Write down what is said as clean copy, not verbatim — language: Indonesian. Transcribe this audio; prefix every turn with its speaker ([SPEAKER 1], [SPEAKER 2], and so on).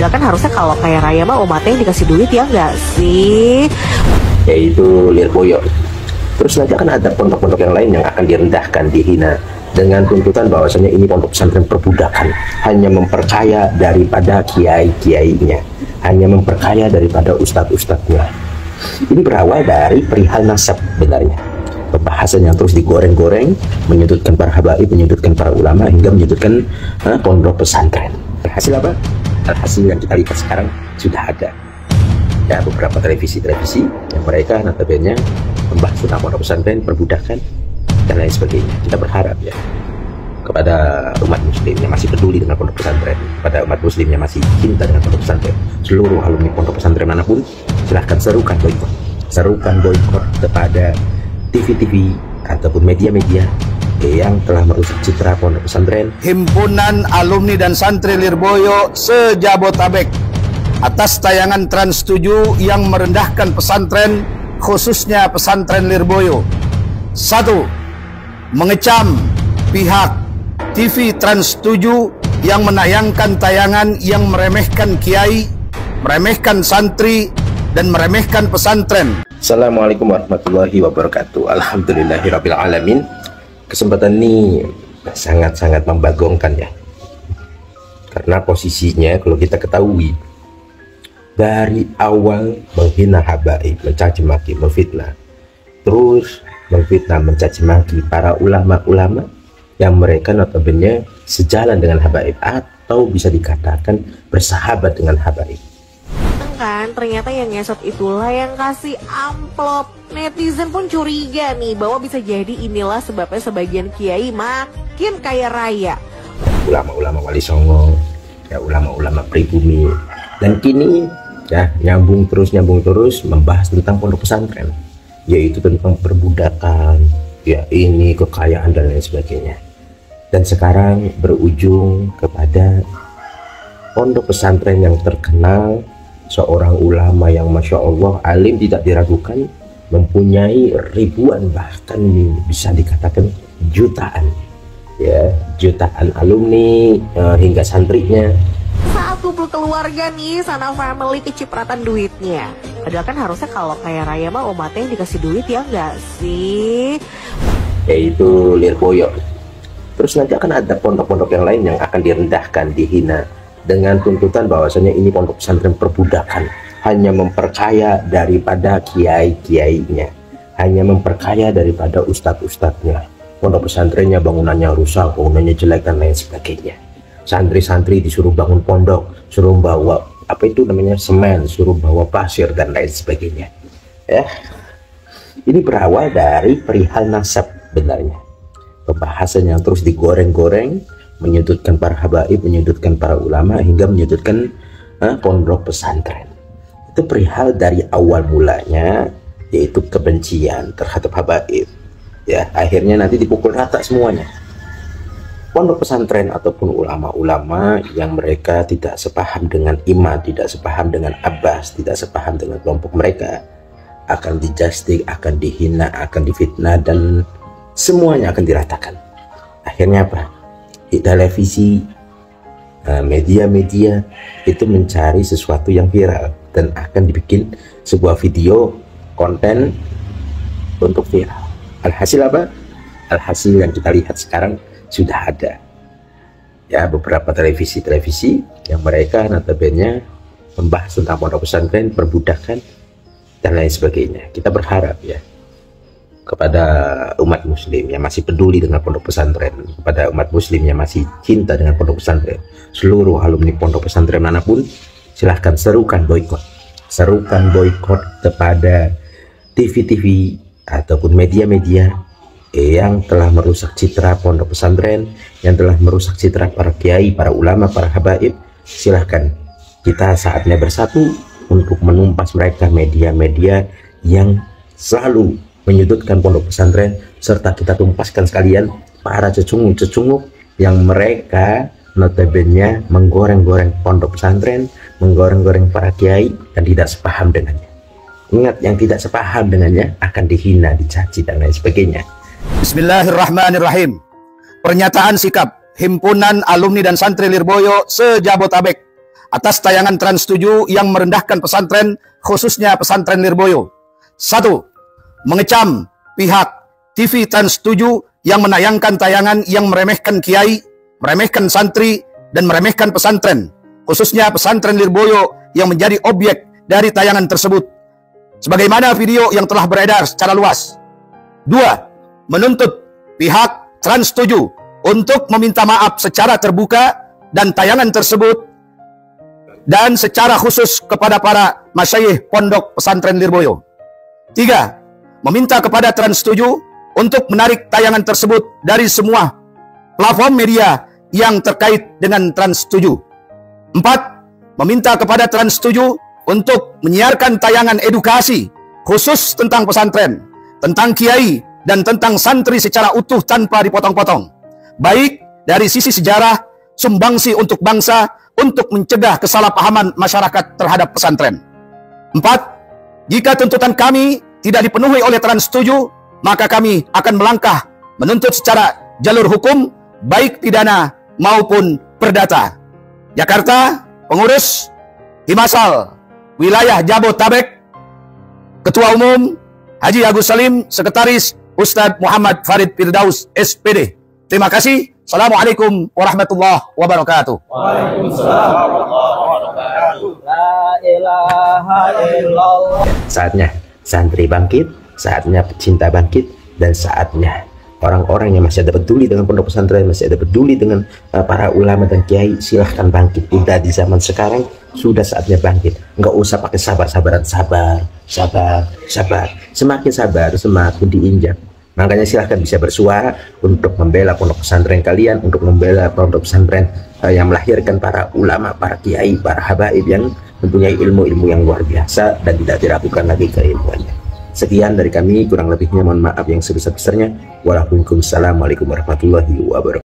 [SPEAKER 1] Padahal kan harusnya kalau kaya raya mah umatnya yang dikasih duit, ya nggak sih?
[SPEAKER 2] Yaitu Lirboyo. Terus nanti akan ada pondok-pondok yang lain yang akan direndahkan, dihina dengan tuntutan bahwasanya ini pondok pesantren perbudakan, hanya memperkaya daripada kiai-kiainya, hanya memperkaya daripada ustadz-ustadznya. Ini berawal dari perihal nasab benarnya. Pembahasan yang terus digoreng-goreng, menyudutkan para habaib, menyudutkan para ulama, hingga menyudutkan pondok pesantren. Hasil apa? Hasil yang kita lihat sekarang sudah ada. Ya, beberapa televisi-televisi yang mereka notabene membahas tentang pondok pesantren, perbudakan, dan lain sebagainya. Kita berharap ya kepada umat muslim yang masih peduli dengan pondok pesantren, kepada umat muslim yang masih cinta dengan pondok pesantren, seluruh alumni pondok pesantren manapun, silahkan serukan boikot. Serukan boikot kepada TV-TV ataupun media-media yang telah merusak citra pondok pesantren.
[SPEAKER 3] Himpunan Alumni dan Santri Lirboyo se-Jabotabek atas tayangan Trans 7 yang merendahkan pesantren, khususnya pesantren Lirboyo. 1. Mengecam pihak TV Trans 7 yang menayangkan tayangan yang meremehkan kiai, meremehkan santri, dan meremehkan pesantren.
[SPEAKER 2] Assalamualaikum warahmatullahi wabarakatuh. Alhamdulillahirabbil alamin. Kesempatan ini sangat-sangat membagongkan ya, karena posisinya kalau kita ketahui dari awal menghina habaib, mencaci maki, memfitnah, terus memfitnah, mencaci maki para ulama-ulama yang mereka notabene sejalan dengan habaib atau bisa dikatakan bersahabat dengan habaib.
[SPEAKER 1] Kan ternyata yang ngesot itulah yang kasih amplop. Netizen pun curiga nih bahwa bisa jadi inilah sebabnya sebagian kiai makin kaya raya.
[SPEAKER 2] Ulama-ulama Wali Songo, ya ulama-ulama pribumi, dan kini ya nyambung terus membahas tentang pondok pesantren, yaitu tentang perbudakan, ya ini kekayaan dan lain sebagainya. Dan sekarang berujung kepada pondok pesantren yang terkenal, seorang ulama yang masya Allah alim tidak diragukan, mempunyai ribuan bahkan bisa dikatakan jutaan, ya jutaan alumni hingga santrinya.
[SPEAKER 1] Saat kumpul keluarga nih, sana family kecipratan duitnya. Padahal kan harusnya kalau kaya raya mah umatnya yang dikasih duit, ya nggak sih?
[SPEAKER 2] Yaitu Lirboyo. Terus nanti akan ada pondok-pondok yang lain yang akan direndahkan, dihina dengan tuntutan bahwasanya ini pondok pesantren perbudakan, hanya memperkaya daripada kiai-kiainya, hanya memperkaya daripada ustadz-ustadznya. Pondok pesantrennya bangunannya rusak, bangunannya jelek dan lain sebagainya. Santri-santri disuruh bangun pondok, suruh bawa apa itu namanya semen, suruh bawa pasir dan lain sebagainya. Ya, ini berawal dari perihal nasab benarnya. Pembahasan yang terus digoreng-goreng, menyudutkan para habaib, menyudutkan para ulama, hingga menyudutkan pondok pesantren. Itu perihal dari awal mulanya, yaitu kebencian terhadap habaib. Ya, akhirnya nanti dipukul rata semuanya. Pondok pesantren ataupun ulama-ulama yang mereka tidak sepaham dengan imam, tidak sepaham dengan abbas, tidak sepaham dengan kelompok mereka, akan dijastik, akan dihina, akan difitnah, dan semuanya akan diratakan. Akhirnya apa? Di televisi, media-media itu mencari sesuatu yang viral dan akan dibikin sebuah video konten untuk viral. Alhasil apa? Alhasil yang kita lihat sekarang sudah ada ya, beberapa televisi-televisi yang mereka notabene membahas tentang pondok pesantren, perbudakan, dan lain sebagainya. Kita berharap ya kepada umat muslim yang masih peduli dengan pondok pesantren, kepada umat muslim yang masih cinta dengan pondok pesantren, seluruh alumni pondok pesantren manapun, silahkan serukan boikot. Serukan boikot kepada TV-TV ataupun media-media yang telah merusak citra pondok pesantren, yang telah merusak citra para kiai, para ulama, para habaib. Silahkan, kita saatnya bersatu untuk menumpas mereka, media-media yang selalu menyudutkan pondok pesantren, serta kita tumpaskan sekalian para cecunguk-cecunguk yang mereka notabene menggoreng-goreng pondok pesantren, menggoreng-goreng para kiai dan tidak sepaham dengannya. Ingat, yang tidak sepaham dengannya akan dihina, dicaci dan lain sebagainya.
[SPEAKER 3] Bismillahirrahmanirrahim. Pernyataan sikap Himpunan Alumni dan Santri Lirboyo se-Jabotabek atas tayangan Trans 7 yang merendahkan pesantren, khususnya pesantren Lirboyo. 1. Mengecam pihak TV Trans 7 yang menayangkan tayangan yang meremehkan kiai, meremehkan santri, dan meremehkan pesantren, khususnya pesantren Lirboyo yang menjadi objek dari tayangan tersebut, sebagaimana video yang telah beredar secara luas. 2. Menuntut pihak Trans 7 untuk meminta maaf secara terbuka dan tayangan tersebut, dan secara khusus kepada para masyayikh pondok pesantren Lirboyo. 3. Meminta kepada Trans 7 untuk menarik tayangan tersebut dari semua platform media yang terkait dengan Trans 7. 4. Meminta kepada Trans 7 untuk menyiarkan tayangan edukasi khusus tentang pesantren, tentang kiai, dan tentang santri secara utuh tanpa dipotong-potong, baik dari sisi sejarah, sumbangsi untuk bangsa, untuk mencegah kesalahpahaman masyarakat terhadap pesantren. 4. Jika tuntutan kami tidak dipenuhi oleh Trans 7, maka kami akan melangkah menuntut secara jalur hukum, baik pidana maupun perdata. Jakarta, Pengurus Himasal Wilayah Jabotabek, Ketua Umum Haji Agus Salim, Sekretaris Ustadz Muhammad Farid Firdaus, SPD. Terima kasih. Assalamualaikum warahmatullahi wabarakatuh.
[SPEAKER 4] Waalaikumsalam warahmatullahi wabarakatuh. La ilaha illallah.
[SPEAKER 2] Saatnya santri bangkit, saatnya pecinta bangkit, dan saatnya orang-orang yang masih ada peduli dengan pondok pesantren, masih ada peduli dengan para ulama dan kiai, silahkan bangkit. Udah di zaman sekarang, sudah saatnya bangkit. Nggak usah pakai sabar-sabaran, sabar. Semakin sabar, semakin diinjak. Makanya silahkan bisa bersuara untuk membela pondok pesantren kalian, untuk membela pondok pesantren yang melahirkan para ulama, para kiai, para habaib yang mempunyai ilmu-ilmu yang luar biasa dan tidak diragukan lagi keilmuannya. Sekian dari kami, kurang lebihnya mohon maaf yang sebesar-besarnya. Waalaikumsalam warahmatullahi wabarakatuh.